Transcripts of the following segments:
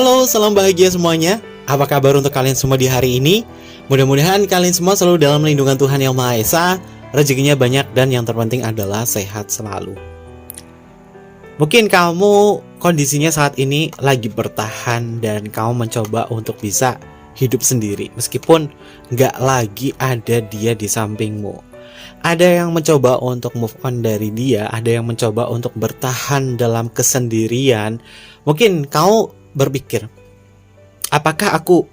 Halo, salam bahagia semuanya. Apa kabar untuk kalian semua di hari ini? Mudah-mudahan kalian semua selalu dalam lindungan Tuhan Yang Maha Esa, rezekinya banyak dan yang terpenting adalah sehat selalu. Mungkin kamu kondisinya saat ini lagi bertahan dan kamu mencoba untuk bisa hidup sendiri meskipun nggak lagi ada dia di sampingmu. Ada yang mencoba untuk move on dari dia, ada yang mencoba untuk bertahan dalam kesendirian. Mungkin kamu berpikir, apakah aku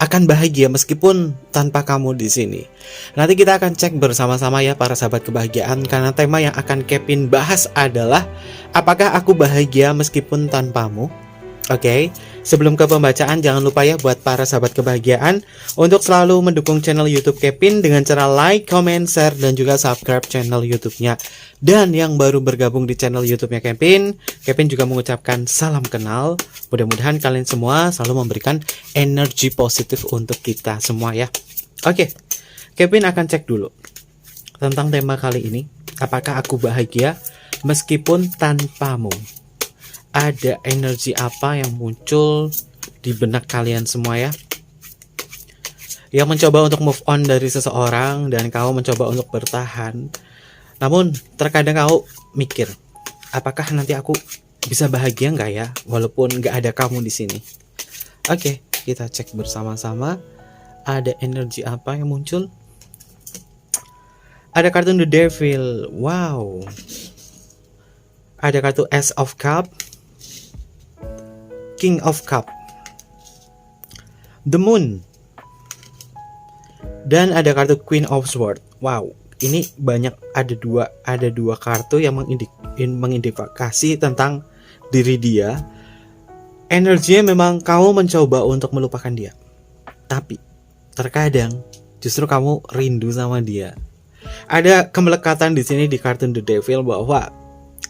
akan bahagia meskipun tanpa kamu di sini? Nanti kita akan cek bersama-sama ya para sahabat kebahagiaan, karena tema yang akan Kevin bahas adalah apakah aku bahagia meskipun tanpamu? Oke, sebelum ke pembacaan jangan lupa ya buat para sahabat kebahagiaan untuk selalu mendukung channel YouTube Kevin dengan cara like, comment, share, dan juga subscribe channel YouTube-nya. Dan yang baru bergabung di channel YouTube-nya Kevin juga mengucapkan salam kenal. Mudah-mudahan kalian semua selalu memberikan energi positif untuk kita semua ya. Oke, Kevin akan cek dulu tentang tema kali ini. Apakah aku bahagia meskipun tanpamu? Ada energi apa yang muncul di benak kalian semua ya, yang mencoba untuk move on dari seseorang dan kamu mencoba untuk bertahan. Namun terkadang kamu mikir, apakah nanti aku bisa bahagia nggak ya walaupun nggak ada kamu di sini? Oke, kita cek bersama-sama. Ada energi apa yang muncul? Ada kartu The Devil. Wow. Ada kartu Ace of Cup, King of Cup, The Moon, dan ada kartu Queen of Swords. Wow, ini banyak, ada dua kartu yang mengindikasi tentang diri dia. Energinya memang kamu mencoba untuk melupakan dia, tapi terkadang justru kamu rindu sama dia. Ada kemelekatan di sini di kartu The Devil bahwa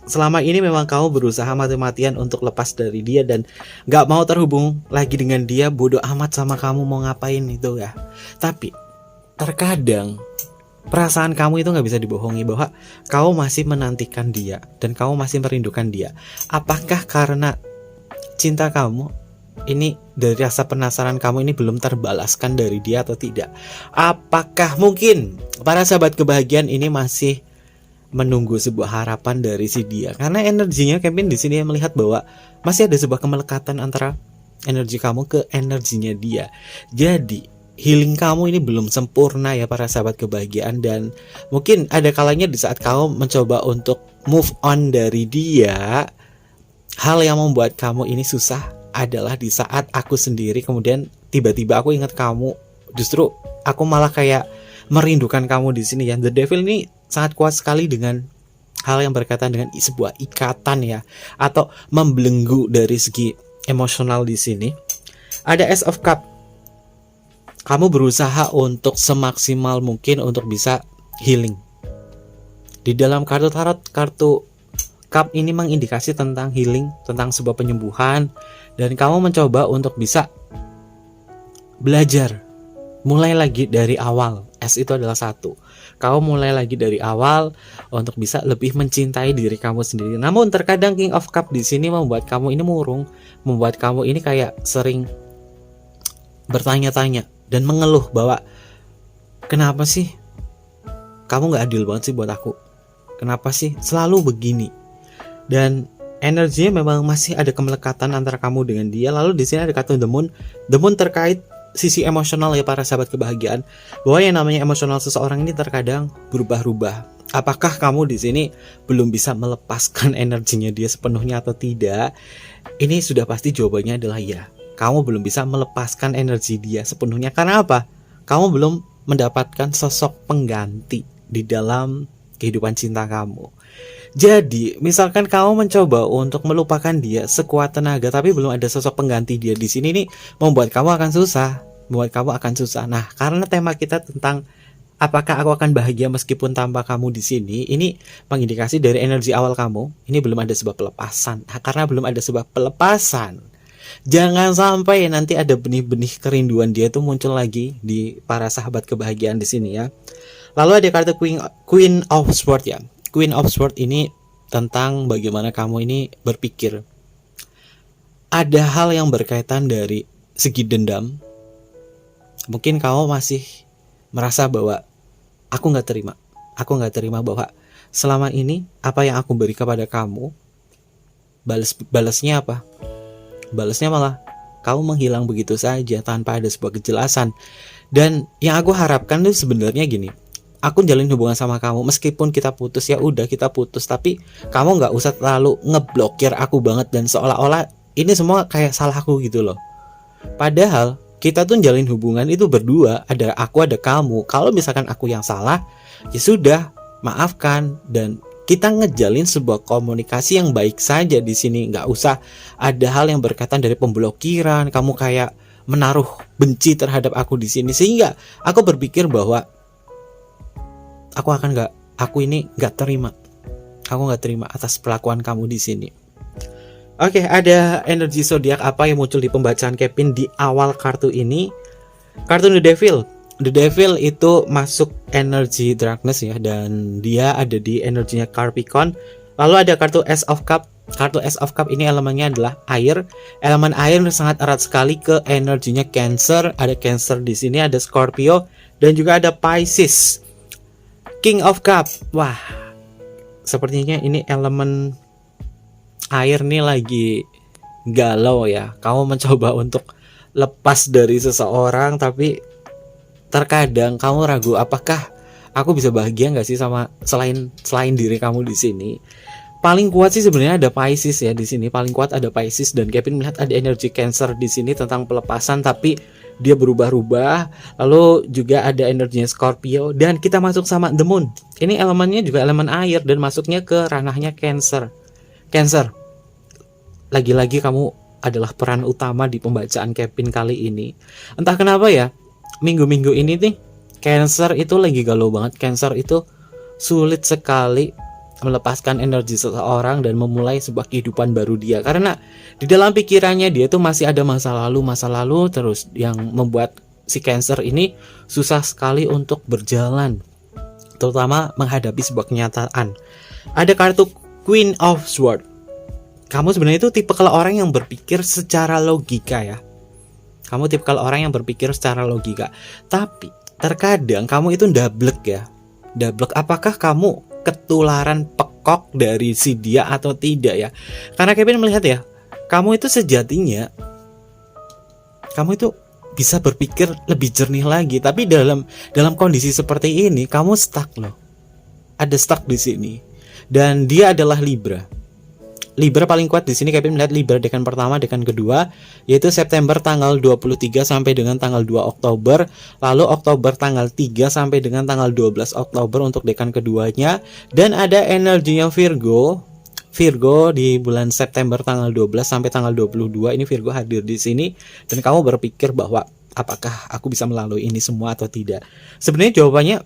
selama ini memang kamu berusaha mati-matian untuk lepas dari dia dan gak mau terhubung lagi dengan dia, bodoh amat sama kamu mau ngapain itu ya. Tapi terkadang perasaan kamu itu gak bisa dibohongi bahwa kamu masih menantikan dia dan kamu masih merindukan dia. Apakah karena cinta kamu ini, dari rasa penasaran kamu ini belum terbalaskan dari dia atau tidak? Apakah mungkin para sahabat kebahagiaan ini masih menunggu sebuah harapan dari si dia? Karena energinya Kevin di sini melihat bahwa masih ada sebuah kemelekatan antara energi kamu ke energinya dia. Jadi healing kamu ini belum sempurna ya para sahabat kebahagiaan, dan mungkin ada kalanya di saat kamu mencoba untuk move on dari dia, hal yang membuat kamu ini susah adalah di saat aku sendiri kemudian tiba-tiba aku ingat kamu, justru aku malah kayak merindukan kamu di sini ya. The Devil ini sangat kuat sekali dengan hal yang berkaitan dengan sebuah ikatan ya, atau membelenggu dari segi emosional di sini. Ada Ace of Cup. Kamu berusaha untuk semaksimal mungkin untuk bisa healing. Di dalam kartu tarot, kartu Cup ini mengindikasi tentang healing, tentang sebuah penyembuhan, dan kamu mencoba untuk bisa belajar mulai lagi dari awal. S itu adalah satu. Kamu mulai lagi dari awal untuk bisa lebih mencintai diri kamu sendiri. Namun terkadang King of Cup di sini membuat kamu ini murung, membuat kamu ini kayak sering bertanya-tanya dan mengeluh bahwa kenapa sih kamu nggak adil banget sih buat aku? Kenapa sih selalu begini? Dan energinya memang masih ada kemelekatan antara kamu dengan dia. Lalu di sini ada kartu The Moon. The Moon terkait sisi emosional ya para sahabat kebahagiaan, bahwa yang namanya emosional seseorang ini terkadang berubah-ubah. Apakah kamu di sini belum bisa melepaskan energinya dia sepenuhnya atau tidak? Ini sudah pasti jawabannya adalah ya. Kamu belum bisa melepaskan energi dia sepenuhnya. Karena apa? Kamu belum mendapatkan sosok pengganti di dalam kehidupan cinta kamu. Jadi, misalkan kamu mencoba untuk melupakan dia sekuat tenaga, tapi belum ada sosok pengganti dia di sini, nih membuat kamu akan susah. Nah, karena tema kita tentang apakah aku akan bahagia meskipun tanpa kamu di sini, ini mengindikasi dari energi awal kamu, ini belum ada sebuah pelepasan. Nah, karena belum ada sebuah pelepasan, jangan sampai nanti ada benih-benih kerinduan dia itu muncul lagi di para sahabat kebahagiaan di sini ya. Lalu ada kartu Queen of Swords ya. Queen of Swords ini tentang bagaimana kamu ini berpikir. ada hal yang berkaitan dari segi dendam. Mungkin kamu masih merasa bahwa aku nggak terima bahwa selama ini apa yang aku beri kepada kamu, balasnya apa? Balasnya malah kamu menghilang begitu saja tanpa ada sebuah kejelasan. Dan yang aku harapkan tuh sebenarnya gini, aku jalin hubungan sama kamu, meskipun kita putus ya udah kita putus, tapi kamu nggak usah terlalu ngeblokir aku banget dan seolah-olah ini semua kayak salahku gitu loh. Padahal kita tuh jalin hubungan itu berdua, ada aku ada kamu. Kalau misalkan aku yang salah, ya sudah, maafkan, dan kita ngejalin sebuah komunikasi yang baik saja di sini. Nggak usah ada hal yang berkaitan dari pemblokiran, kamu kayak menaruh benci terhadap aku di sini, sehingga aku berpikir bahwa aku ini nggak terima. Aku nggak terima atas perlakuan kamu di sini. Oke, ada energi zodiak apa yang muncul di pembacaan Kevin di awal kartu ini? Kartu The Devil. The Devil itu masuk energi darkness ya, dan dia ada di energinya Capricorn. Lalu ada kartu Ace of Cup. Kartu Ace of Cup ini elemennya adalah air. Elemen air sangat erat sekali ke energinya Cancer. Ada Cancer di sini, ada Scorpio, dan juga ada Pisces. King of Cup. Wah, sepertinya ini elemen air nih lagi galau ya. Kamu mencoba untuk lepas dari seseorang, tapi terkadang kamu ragu, apakah aku bisa bahagia nggak sih sama selain diri kamu di sini. Paling kuat sih sebenarnya ada Pisces ya di sini. Paling kuat ada Pisces, dan Kevin melihat ada energi Cancer di sini tentang pelepasan, tapi dia berubah-ubah. Lalu juga ada energinya Scorpio, dan kita masuk sama The Moon. Ini elemennya juga elemen air dan masuknya ke ranahnya Cancer. Cancer, lagi-lagi kamu adalah peran utama di pembacaan Kevin kali ini. Entah kenapa ya, minggu-minggu ini nih Cancer itu lagi galau banget. Cancer itu sulit sekali melepaskan energi seseorang dan memulai sebuah kehidupan baru dia, karena di dalam pikirannya dia tuh masih ada masa lalu terus yang membuat si Cancer ini susah sekali untuk berjalan, terutama menghadapi sebuah kenyataan. Ada kartu Queen of Swords. Kamu sebenarnya itu tipe kalau orang yang berpikir secara logika ya. Kamu tipe kalau orang yang berpikir secara logika. Tapi terkadang kamu itu ndablek ya. Ndablek, apakah kamu ketularan pekok dari si dia atau tidak ya? Karena Kevin melihat ya, kamu itu sejatinya kamu itu bisa berpikir lebih jernih lagi, tapi dalam kondisi seperti ini kamu stuck loh. Ada stuck di sini. Dan dia adalah Libra. Libra paling kuat di sini. Kevin melihat Libra dekan pertama, dekan kedua, yaitu September tanggal 23 sampai dengan tanggal 2 Oktober, lalu Oktober tanggal 3 sampai dengan tanggal 12 Oktober untuk dekan keduanya, dan ada energinya Virgo. Virgo di bulan September tanggal 12 sampai tanggal 22 ini Virgo hadir di sini, dan kamu berpikir bahwa apakah aku bisa melalui ini semua atau tidak? Sebenarnya jawabannya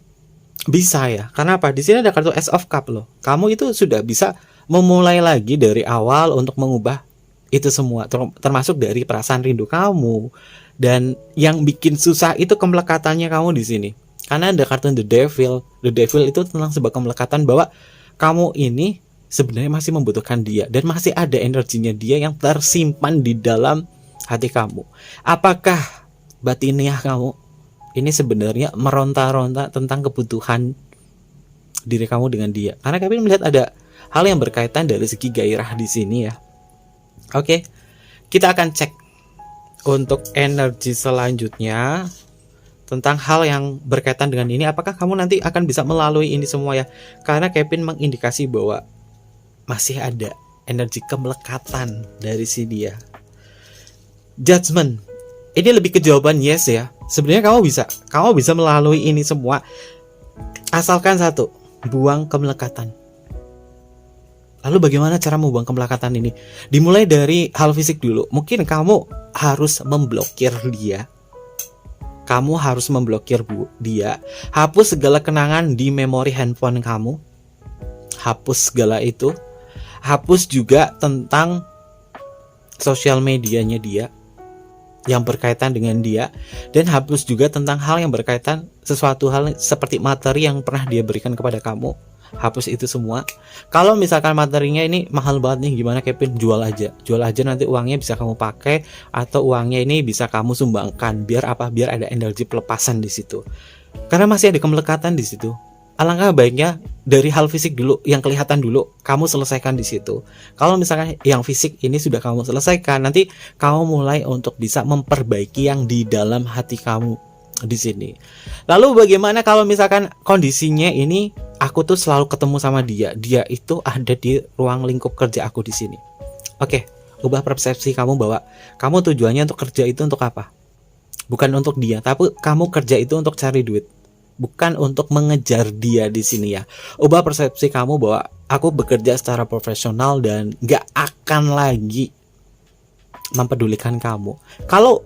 bisa ya. Karena apa? Di sini ada kartu Ace of Cup loh. Kamu itu sudah bisa memulai lagi dari awal untuk mengubah itu semua, termasuk dari perasaan rindu kamu. Dan yang bikin susah itu kemelekatannya kamu di sini. Karena ada kartu The Devil. The Devil itu tentang sebuah kemelekatan bahwa kamu ini sebenarnya masih membutuhkan dia, dan masih ada energinya dia yang tersimpan di dalam hati kamu. Apakah batiniah kamu ini sebenarnya meronta-ronta tentang kebutuhan diri kamu dengan dia? Karena kami melihat ada hal yang berkaitan dari segi gairah di sini ya. Oke, kita akan cek untuk energi selanjutnya tentang hal yang berkaitan dengan ini. Apakah kamu nanti akan bisa melalui ini semua ya? Karena Kevin mengindikasi bahwa masih ada energi kemelekatan dari si dia. Judgment, ini lebih ke jawaban yes ya. Sebenarnya kamu bisa melalui ini semua, asalkan satu, buang kemelekatan. Lalu bagaimana cara membuang kemelekatan ini? Dimulai dari hal fisik dulu. Mungkin kamu harus memblokir dia. Kamu harus memblokir dia. Hapus segala kenangan di memori handphone kamu. Hapus segala itu. Hapus juga tentang sosial medianya dia yang berkaitan dengan dia. Dan hapus juga tentang hal yang berkaitan sesuatu hal seperti materi yang pernah dia berikan kepada kamu. hapus itu semua. Kalau misalkan materinya ini mahal banget nih, gimana Kevin? Jual aja nanti uangnya bisa kamu pakai atau uangnya ini bisa kamu sumbangkan. Biar apa? Biar ada energi pelepasan di situ. Karena masih ada kemelekatan di situ. Alangkah baiknya dari hal fisik dulu, yang kelihatan dulu kamu selesaikan di situ. Kalau misalkan yang fisik ini sudah kamu selesaikan, nanti kamu mulai untuk bisa memperbaiki yang di dalam hati kamu di sini. Lalu bagaimana kalau misalkan kondisinya ini aku tuh selalu ketemu sama dia itu ada di ruang lingkup kerja aku di sini. Oke, ubah persepsi kamu bahwa kamu tujuannya untuk kerja itu untuk apa? Bukan untuk dia, tapi kamu kerja itu untuk cari duit. Bukan untuk mengejar dia di sini ya. Ubah persepsi kamu bahwa aku bekerja secara profesional dan gak akan lagi mempedulikan kamu. Kalau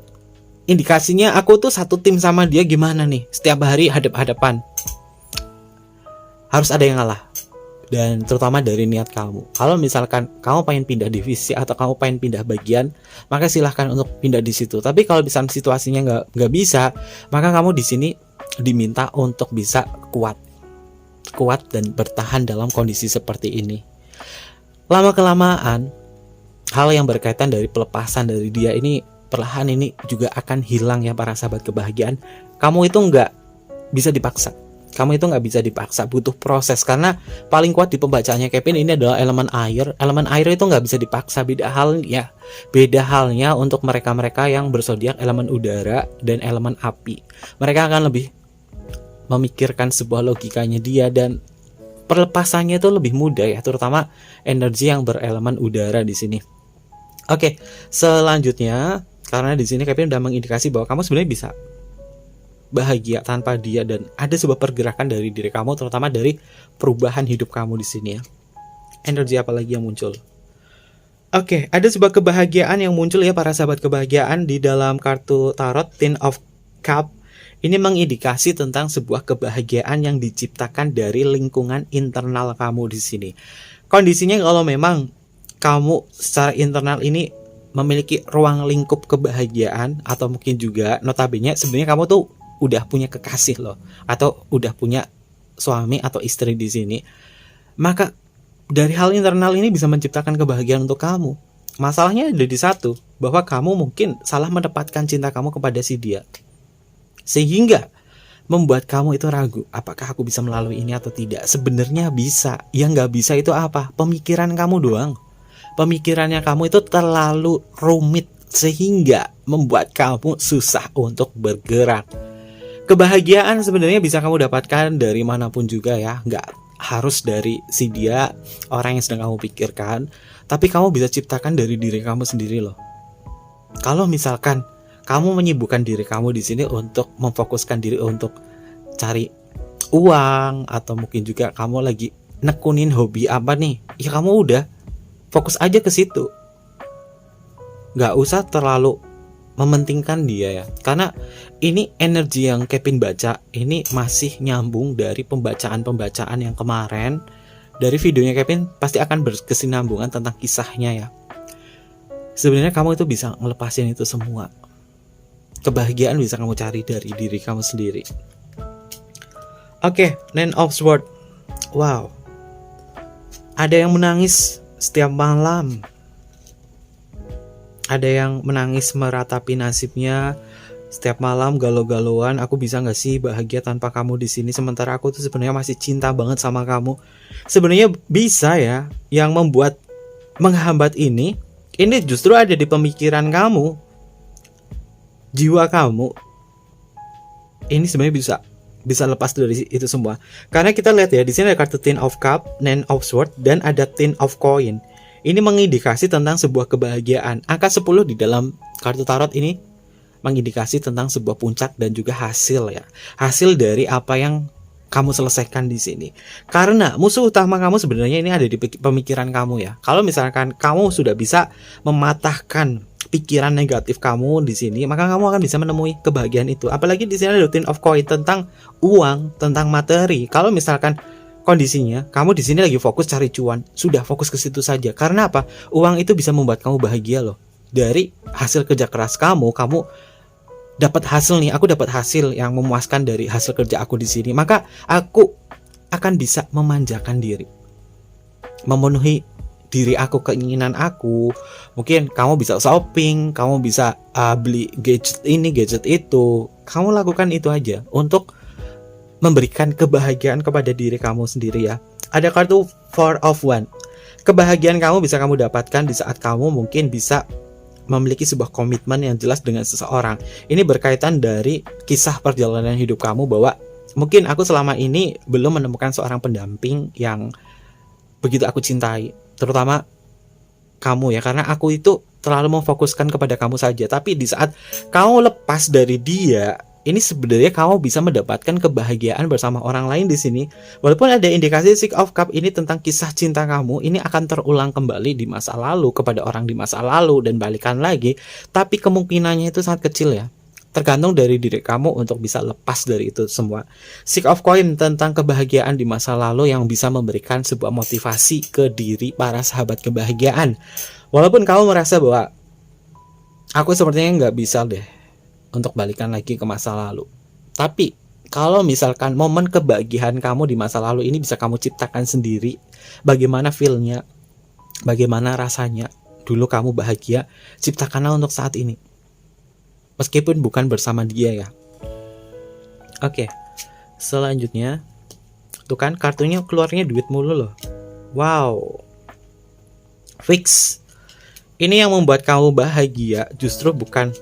indikasinya aku tuh satu tim sama dia, gimana nih? Setiap hari hadap-hadapan, harus ada yang ngalah. Dan terutama dari niat kamu. Kalau misalkan kamu pengen pindah divisi atau kamu pengen pindah bagian, maka silahkan untuk pindah di situ. Tapi kalau misalnya situasinya nggak bisa, maka kamu di sini diminta untuk bisa kuat dan bertahan dalam kondisi seperti ini. Lama kelamaan hal yang berkaitan dari pelepasan dari dia ini perlahan ini juga akan hilang ya para sahabat kebahagiaan. Kamu itu nggak bisa dipaksa. Kamu itu nggak bisa dipaksa, butuh proses. Karena paling kuat di pembacaannya Kevin ini adalah elemen air. Elemen air itu nggak bisa dipaksa. Beda halnya untuk mereka-mereka yang berzodiak elemen udara dan elemen api. Mereka akan lebih memikirkan sebuah logikanya dia, dan perlepasannya itu lebih mudah ya, terutama energi yang berelemen udara di sini. Oke, selanjutnya karena di sini Kevin udah mengindikasi bahwa kamu sebenarnya bisa bahagia tanpa dia, dan ada sebuah pergerakan dari diri kamu, terutama dari perubahan hidup kamu di sini ya. Energi apa lagi yang muncul? Oke, ada sebuah kebahagiaan yang muncul ya para sahabat kebahagiaan di dalam kartu tarot Ten of Cup. Ini mengindikasi tentang sebuah kebahagiaan yang diciptakan dari lingkungan internal kamu di sini. Kondisinya kalau memang kamu secara internal ini memiliki ruang lingkup kebahagiaan, atau mungkin juga notabene sebenarnya kamu tuh udah punya kekasih loh, atau udah punya suami atau istri di sini, maka dari hal internal ini bisa menciptakan kebahagiaan untuk kamu. Masalahnya ada di satu, bahwa kamu mungkin salah menempatkan cinta kamu kepada si dia, sehingga membuat kamu itu ragu, apakah aku bisa melalui ini atau tidak. Sebenarnya bisa. Yang nggak bisa itu apa? Pemikiran kamu doang. Pemikirannya kamu itu terlalu rumit sehingga membuat kamu susah untuk bergerak. Kebahagiaan sebenarnya bisa kamu dapatkan dari manapun juga ya, nggak harus dari si dia, orang yang sedang kamu pikirkan, tapi kamu bisa ciptakan dari diri kamu sendiri loh. Kalau misalkan kamu menyibukkan diri kamu di sini untuk memfokuskan diri untuk cari uang, atau mungkin juga kamu lagi nekunin hobi apa nih, ya kamu udah fokus aja ke situ. Gak usah terlalu mementingkan dia ya, karena ini energi yang Kevin baca ini masih nyambung dari pembacaan yang kemarin. Dari videonya Kevin pasti akan berkesinambungan tentang kisahnya ya. Sebenarnya kamu itu bisa ngelepasin itu semua. Kebahagiaan bisa kamu cari dari diri kamu sendiri. Oke, Nine of Swords. Wow, ada yang menangis setiap malam. Ada yang menangis meratapi nasibnya setiap malam, galau-galauan. Aku bisa nggak sih bahagia tanpa kamu di sini? Sementara aku tuh sebenarnya masih cinta banget sama kamu. Sebenarnya bisa ya. Yang membuat menghambat ini justru ada di pemikiran kamu, jiwa kamu. Ini sebenarnya bisa lepas dari itu semua. Karena kita lihat ya, di sini ada kartu Ten of Cup, Nine of Swords, dan ada Ten of Coin. Ini mengindikasi tentang sebuah kebahagiaan. Angka 10 di dalam kartu tarot ini mengindikasi tentang sebuah puncak dan juga hasil ya. Hasil dari apa yang kamu selesaikan di sini. Karena musuh utama kamu sebenarnya ini ada di pemikiran kamu ya. Kalau misalkan kamu sudah bisa mematahkan pikiran negatif kamu di sini, maka kamu akan bisa menemui kebahagiaan itu. Apalagi di sini ada Ten of Coin tentang uang, tentang materi. Kalau misalkan kondisinya kamu di sini lagi fokus cari cuan, sudah fokus ke situ saja. Karena apa? Uang itu bisa membuat kamu bahagia loh. Dari hasil kerja keras kamu dapat hasil nih. Aku dapat hasil yang memuaskan dari hasil kerja aku di sini. Maka aku akan bisa memanjakan diri, memenuhi diri aku, keinginan aku. Mungkin kamu bisa shopping, kamu bisa beli gadget ini, gadget itu. Kamu lakukan itu aja untuk memberikan kebahagiaan kepada diri kamu sendiri ya. Ada kartu Four of Wands. Kebahagiaan kamu bisa kamu dapatkan di saat kamu mungkin bisa memiliki sebuah komitmen yang jelas dengan seseorang. Ini berkaitan dari kisah perjalanan hidup kamu, bahwa mungkin aku selama ini belum menemukan seorang pendamping yang begitu aku cintai, terutama kamu ya, karena aku itu terlalu memfokuskan kepada kamu saja. Tapi di saat kamu lepas dari dia, ini sebenarnya kamu bisa mendapatkan kebahagiaan bersama orang lain di sini. Walaupun ada indikasi Six of Cups ini tentang kisah cinta kamu, ini akan terulang kembali di masa lalu kepada orang di masa lalu dan balikan lagi, tapi kemungkinannya itu sangat kecil ya. Tergantung dari diri kamu untuk bisa lepas dari itu semua. Six of Coins tentang kebahagiaan di masa lalu yang bisa memberikan sebuah motivasi ke diri para sahabat kebahagiaan. Walaupun kamu merasa bahwa aku sepertinya nggak bisa deh untuk balikan lagi ke masa lalu, tapi kalau misalkan momen kebahagiaan kamu di masa lalu ini bisa kamu ciptakan sendiri, bagaimana feelnya, bagaimana rasanya dulu kamu bahagia, ciptakanlah untuk saat ini, meskipun bukan bersama dia ya. Oke, selanjutnya tuh kan kartunya keluarnya duit mulu loh. Wow, fix. Ini yang membuat kamu bahagia justru bukan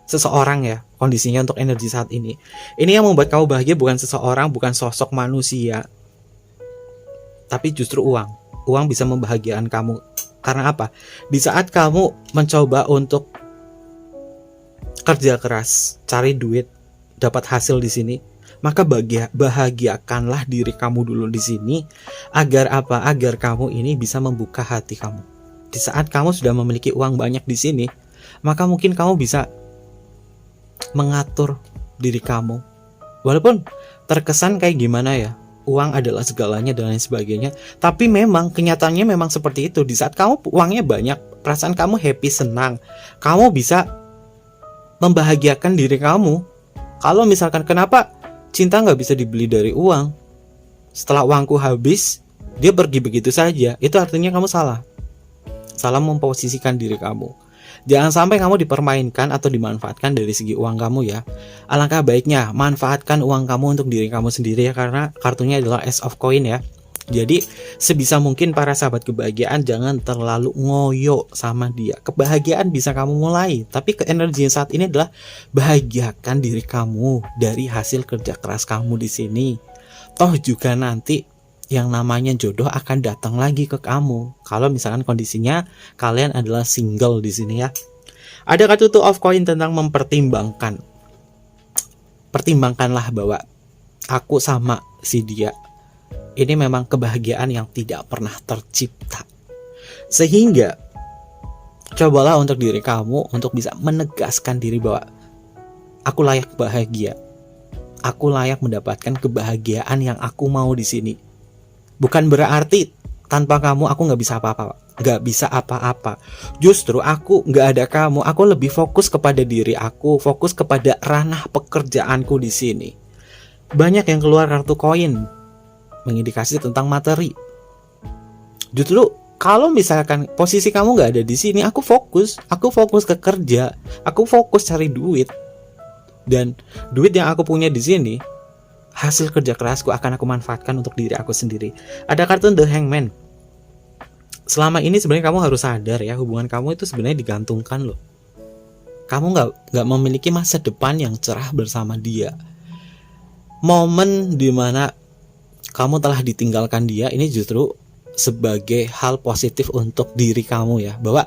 seseorang ya, kondisinya untuk energi saat ini. Ini yang membuat kamu bahagia bukan seseorang, bukan sosok manusia, tapi justru uang. Uang bisa membahagiakan kamu. Karena apa? Di saat kamu mencoba untuk kerja keras, cari duit, dapat hasil di sini, maka bahagiakanlah diri kamu dulu di sini. Agar apa? Agar kamu ini bisa membuka hati kamu. Di saat kamu sudah memiliki uang banyak di sini, maka mungkin kamu bisa mengatur diri kamu. Walaupun terkesan kayak gimana ya, uang adalah segalanya dan lain sebagainya, tapi memang kenyataannya memang seperti itu. Di saat kamu uangnya banyak, perasaan kamu happy, senang, kamu bisa membahagiakan diri kamu. Kalau misalkan kenapa cinta nggak bisa dibeli dari uang, setelah uangku habis dia pergi begitu saja, itu artinya kamu salah memposisikan diri kamu. Jangan sampai kamu dipermainkan atau dimanfaatkan dari segi uang kamu ya. Alangkah baiknya manfaatkan uang kamu untuk diri kamu sendiri ya, karena kartunya adalah Ace of Coin ya. Jadi sebisa mungkin para sahabat kebahagiaan jangan terlalu ngoyo sama dia. Kebahagiaan bisa kamu mulai, tapi ke energi saat ini adalah bahagiakan diri kamu dari hasil kerja keras kamu di sini. Toh juga nanti yang namanya jodoh akan datang lagi ke kamu. Kalau misalkan kondisinya kalian adalah single di sini ya. Ada kartu Two of Coin tentang mempertimbangkan. Pertimbangkanlah bahwa aku sama si dia ini memang kebahagiaan yang tidak pernah tercipta. Sehingga cobalah untuk diri kamu untuk bisa menegaskan diri bahwa aku layak bahagia. Aku layak mendapatkan kebahagiaan yang aku mau di sini. Bukan berarti tanpa kamu aku nggak bisa apa-apa. Justru aku nggak ada kamu, aku lebih fokus kepada diri aku, fokus kepada ranah pekerjaanku di sini. Banyak yang keluar kartu koin mengindikasi tentang materi. Justru kalau misalkan posisi kamu nggak ada di sini, aku fokus ke kerja, aku fokus cari duit, dan duit yang aku punya di sini hasil kerja kerasku akan aku manfaatkan untuk diri aku sendiri. Ada kartu The Hangman. Selama ini sebenarnya kamu harus sadar ya, hubungan kamu itu sebenarnya digantungkan loh. Kamu nggak memiliki masa depan yang cerah bersama dia. Momen dimana kamu telah ditinggalkan dia ini justru sebagai hal positif untuk diri kamu ya, bahwa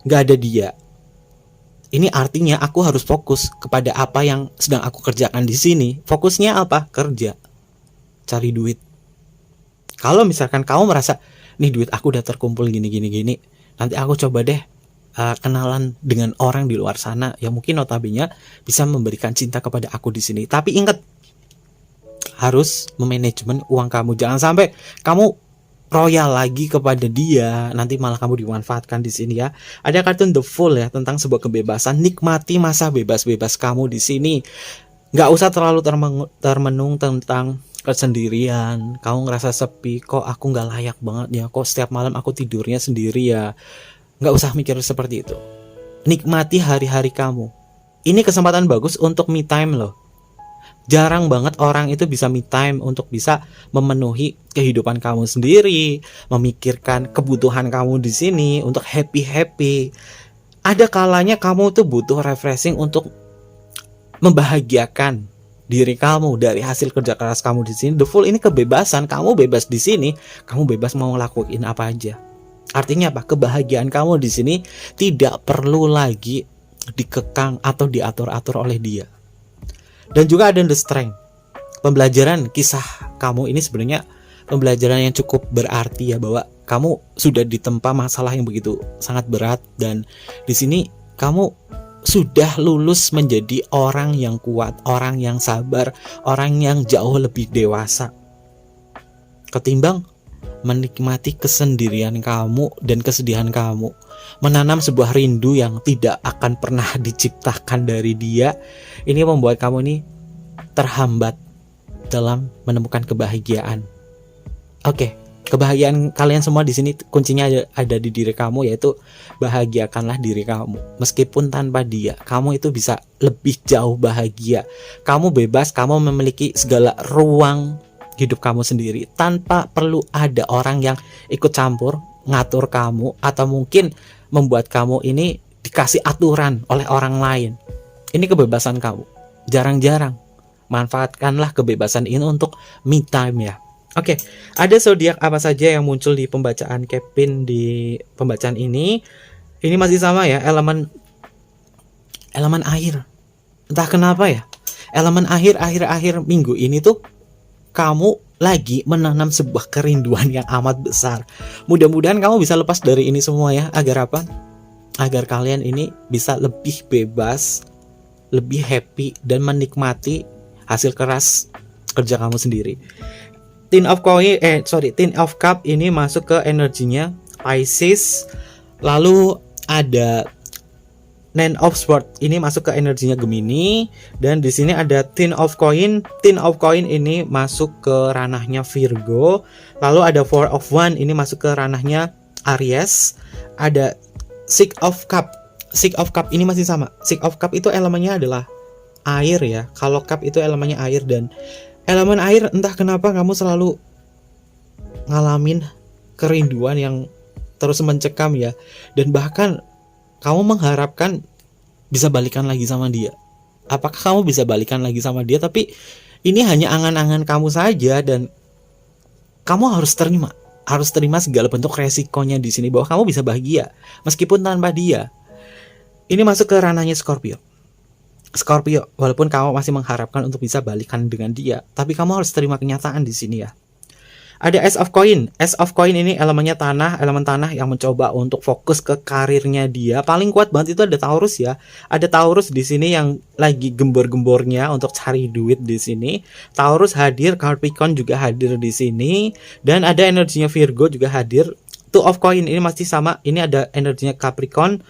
nggak ada dia. Ini artinya aku harus fokus kepada apa yang sedang aku kerjakan di sini. Fokusnya apa? Kerja, cari duit. Kalau misalkan kamu merasa nih duit aku udah terkumpul gini, nanti aku coba deh kenalan dengan orang di luar sana yang mungkin notabene bisa memberikan cinta kepada aku di sini. Tapi ingat, harus memanajemen uang kamu. Jangan sampai kamu royal lagi kepada dia, nanti malah kamu dimanfaatkan di sini ya. Ada kartu The Fool ya, tentang sebuah kebebasan. Nikmati masa bebas kamu di sini. Nggak usah terlalu termenung tentang kesendirian, kamu ngerasa sepi, kok aku nggak layak banget ya, kok setiap malam aku tidurnya sendiri ya. Nggak usah mikir seperti itu. Nikmati hari-hari kamu. Ini kesempatan bagus untuk me time loh. Jarang banget orang itu bisa me time untuk bisa memenuhi kehidupan kamu sendiri, memikirkan kebutuhan kamu di sini untuk happy-happy. Ada kalanya kamu tuh butuh refreshing untuk membahagiakan diri kamu dari hasil kerja keras kamu di sini. The Fool ini kebebasan, kamu bebas di sini, kamu bebas mau ngelakuin apa aja. Artinya apa? Kebahagiaan kamu di sini tidak perlu lagi dikekang atau diatur-atur oleh dia. Dan juga ada The Strength. Pembelajaran kisah kamu ini sebenarnya pembelajaran yang cukup berarti ya, bahwa kamu sudah ditempa masalah yang begitu sangat berat, dan di sini kamu sudah lulus menjadi orang yang kuat, orang yang sabar, orang yang jauh lebih dewasa ketimbang menikmati kesendirian kamu dan kesedihan kamu, menanam sebuah rindu yang tidak akan pernah diciptakan dari dia. Ini membuat kamu ini terhambat dalam menemukan kebahagiaan. Oke, kebahagiaan kalian semua di sini kuncinya ada di diri kamu, yaitu bahagiakanlah diri kamu. Meskipun tanpa dia, kamu itu bisa lebih jauh bahagia. Kamu bebas, kamu memiliki segala ruang hidup kamu sendiri tanpa perlu ada orang yang ikut campur, ngatur kamu, atau mungkin membuat kamu ini dikasih aturan oleh orang lain. Ini kebebasan kamu. Jarang-jarang manfaatkanlah kebebasan ini untuk me time ya. Oke, ada zodiak apa saja yang muncul di pembacaan Kevin di pembacaan ini? Ini masih sama ya, elemen air. Entah kenapa ya, elemen akhir minggu ini tuh kamu lagi menanam sebuah kerinduan yang amat besar. Mudah-mudahan kamu bisa lepas dari ini semua ya. Agar apa? Agar kalian ini bisa lebih bebas, lebih happy, dan menikmati hasil keras kerja kamu sendiri. Ten of Cup ini masuk ke energinya Pisces. Lalu ada Nine of Swords ini masuk ke energinya Gemini, dan di sini ada Ten of Coin. Ten of Coin ini masuk ke ranahnya Virgo. Lalu ada Four of Wands ini masuk ke ranahnya Aries. Ada Six of Cup. Six of Cup ini masih sama. Six of Cup itu elemennya adalah air ya. Kalau Cup itu elemennya air, dan elemen air entah kenapa kamu selalu ngalamin kerinduan yang terus mencekam ya, dan bahkan kamu mengharapkan bisa balikan lagi sama dia. Apakah kamu bisa balikan lagi sama dia? Tapi ini hanya angan-angan kamu saja, dan kamu harus terima segala bentuk resikonya di sini, bahwa kamu bisa bahagia meskipun tanpa dia. Ini masuk ke ranahnya Scorpio, walaupun kamu masih mengharapkan untuk bisa balikan dengan dia, tapi kamu harus terima kenyataan di sini ya. Ada Ace of Coin. Ace of Coin ini elemennya tanah, elemen tanah yang mencoba untuk fokus ke karirnya dia. Paling kuat banget itu ada Taurus ya. Ada Taurus di sini yang lagi gembor-gembornya untuk cari duit di sini. Taurus hadir, Capricorn juga hadir di sini, dan ada energinya Virgo juga hadir. Two of Coin ini masih sama. Ini ada energinya Capricorn.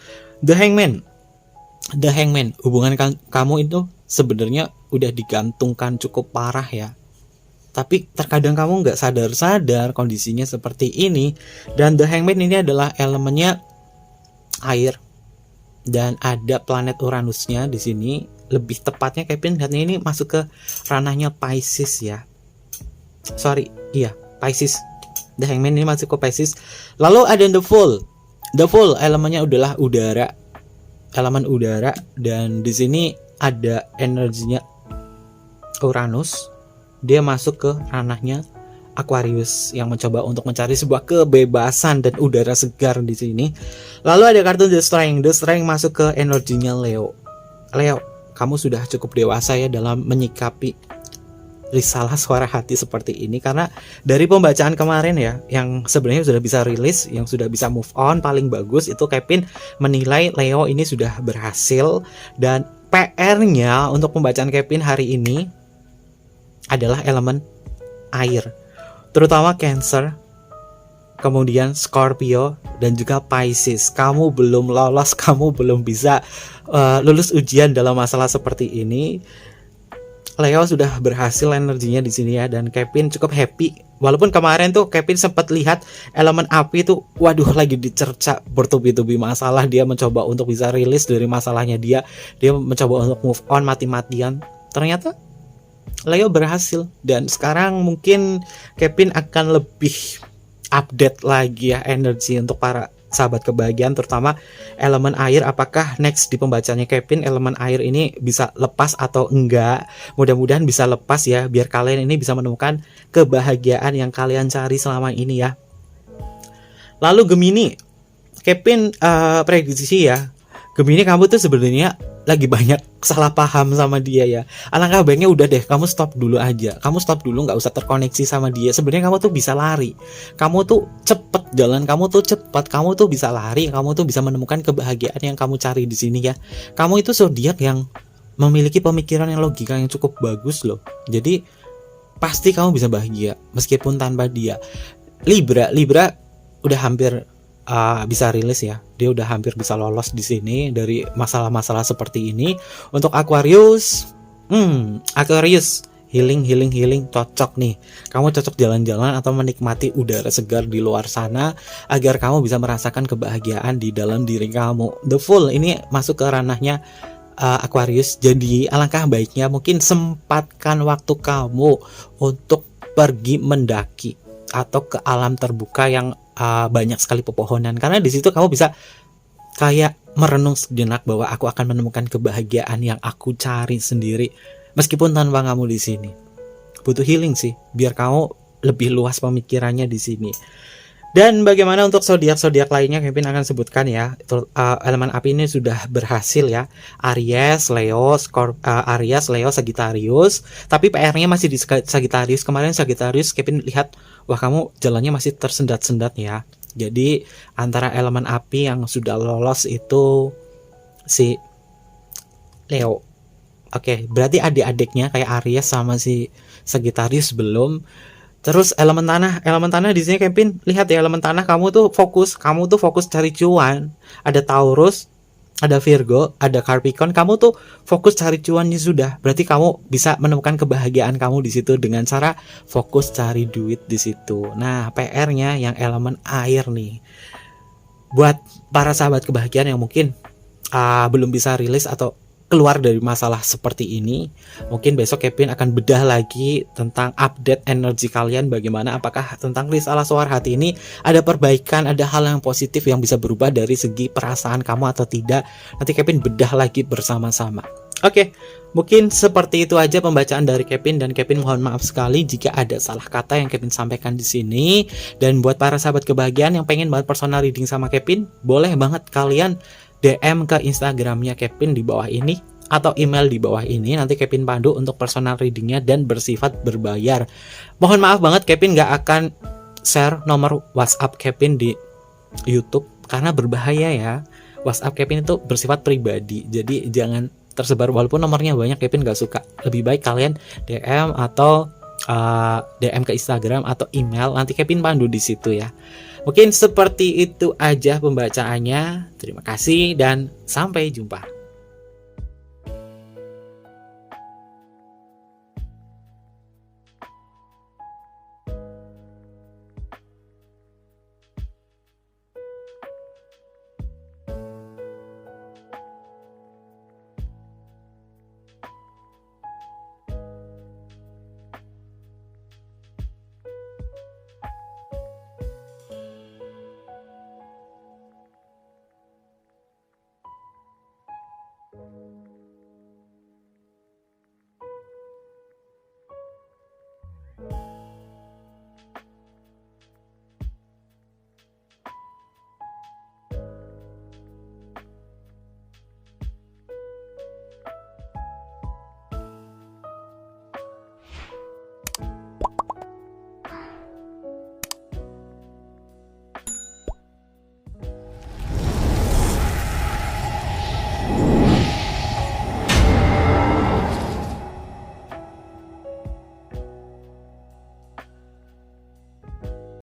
The Hangman, hubungan kamu itu sebenarnya udah digantungkan cukup parah ya. Tapi terkadang kamu nggak sadar kondisinya seperti ini. Dan The Hangman ini adalah elemennya air, dan ada planet Uranusnya di sini. Lebih tepatnya Kevin lihatnya ini masuk ke ranahnya Pisces ya. Pisces. The Hangman ini masuk ke Pisces. Lalu ada The Fool. The Fool elemennya adalah udara, elemen udara, dan di sini ada energinya Uranus. Dia masuk ke ranahnya Aquarius yang mencoba untuk mencari sebuah kebebasan dan udara segar di sini. Lalu ada kartu The Strength. The Strength masuk ke energinya Leo. Leo, kamu sudah cukup dewasa ya dalam menyikapi risalah suara hati seperti ini, karena dari pembacaan kemarin ya, yang sebenarnya sudah bisa rilis, yang sudah bisa move on, paling bagus itu Kevin menilai Leo ini sudah berhasil. Dan PR-nya untuk pembacaan Kevin hari ini adalah elemen air, terutama Cancer, kemudian Scorpio, dan juga Pisces. Kamu belum lolos, kamu belum bisa lulus ujian dalam masalah seperti ini. Leo sudah berhasil energinya di sini ya, dan Kevin cukup happy. Walaupun kemarin tuh Kevin sempat lihat elemen api tuh, waduh lagi dicerca bertubi-tubi masalah, dia mencoba untuk bisa rilis dari masalahnya dia mencoba untuk move on mati-matian. Ternyata Leo berhasil, dan sekarang mungkin Kevin akan lebih update lagi ya energi untuk para sahabat kebahagiaan, terutama elemen air. Apakah next di pembacanya Kevin elemen air ini bisa lepas atau enggak? Mudah-mudahan bisa lepas ya, biar kalian ini bisa menemukan kebahagiaan yang kalian cari selama ini ya. Lalu Gemini, Kevin prediksi ya, Gemini kamu tuh sebenarnya lagi banyak salah paham sama dia ya. Alangkah baiknya udah deh, kamu stop dulu aja. Kamu stop dulu, nggak usah terkoneksi sama dia. Sebenarnya kamu tuh bisa lari. Kamu tuh cepet jalan, kamu tuh cepat, kamu tuh bisa lari, kamu tuh bisa menemukan kebahagiaan yang kamu cari di sini ya. Kamu itu zodiak yang memiliki pemikiran yang logika yang cukup bagus loh. Jadi pasti kamu bisa bahagia meskipun tanpa dia. Libra udah hampir bisa rilis ya, dia udah hampir bisa lolos di sini dari masalah-masalah seperti ini. Untuk Aquarius, Aquarius healing cocok nih. Kamu cocok jalan-jalan atau menikmati udara segar di luar sana agar kamu bisa merasakan kebahagiaan di dalam diri kamu. The Fool ini masuk ke ranahnya Aquarius. Jadi alangkah baiknya mungkin sempatkan waktu kamu untuk pergi mendaki atau ke alam terbuka yang banyak sekali pepohonan, karena di situ kamu bisa kayak merenung sejenak bahwa aku akan menemukan kebahagiaan yang aku cari sendiri meskipun tanpa kamu di sini. Butuh healing sih biar kamu lebih luas pemikirannya di sini. Dan bagaimana untuk zodiak lainnya, Kevin akan sebutkan ya. Elemen api ini sudah berhasil ya. Aries, Leo, Sagittarius. Tapi PR-nya masih di Sagittarius. Kemarin Sagittarius Kevin lihat, wah kamu jalannya masih tersendat-sendat ya. Jadi antara elemen api yang sudah lolos itu si Leo. Oke, berarti adik-adiknya kayak Aries sama si Sagittarius belum. Terus elemen tanah di sini Kevin lihat ya, elemen tanah kamu tuh fokus cari cuan. Ada Taurus, ada Virgo, ada Capricorn, kamu tuh fokus cari cuannya sudah. Berarti kamu bisa menemukan kebahagiaan kamu di situ dengan cara fokus cari duit di situ. Nah, PR-nya yang elemen air nih. Buat para sahabat kebahagiaan yang mungkin belum bisa rilis atau keluar dari masalah seperti ini, mungkin besok Kevin akan bedah lagi tentang update energi kalian, bagaimana, apakah tentang risalah suara hati ini ada perbaikan, ada hal yang positif yang bisa berubah dari segi perasaan kamu atau tidak. Nanti Kevin bedah lagi bersama-sama. Oke, mungkin seperti itu aja pembacaan dari Kevin, dan Kevin mohon maaf sekali jika ada salah kata yang Kevin sampaikan di sini. Dan buat para sahabat kebahagiaan yang pengen banget personal reading sama Kevin, boleh banget kalian DM ke Instagramnya Kevin di bawah ini atau email di bawah ini. Nanti Kevin pandu untuk personal readingnya dan bersifat berbayar. Mohon maaf banget Kevin gak akan share nomor WhatsApp Kevin di YouTube karena berbahaya ya. WhatsApp Kevin itu bersifat pribadi, jadi jangan tersebar. Walaupun nomornya banyak, Kevin gak suka. Lebih baik kalian DM atau DM ke Instagram atau email, nanti Kevin pandu di situ ya. Mungkin seperti itu aja pembacaannya. Terima kasih dan sampai jumpa.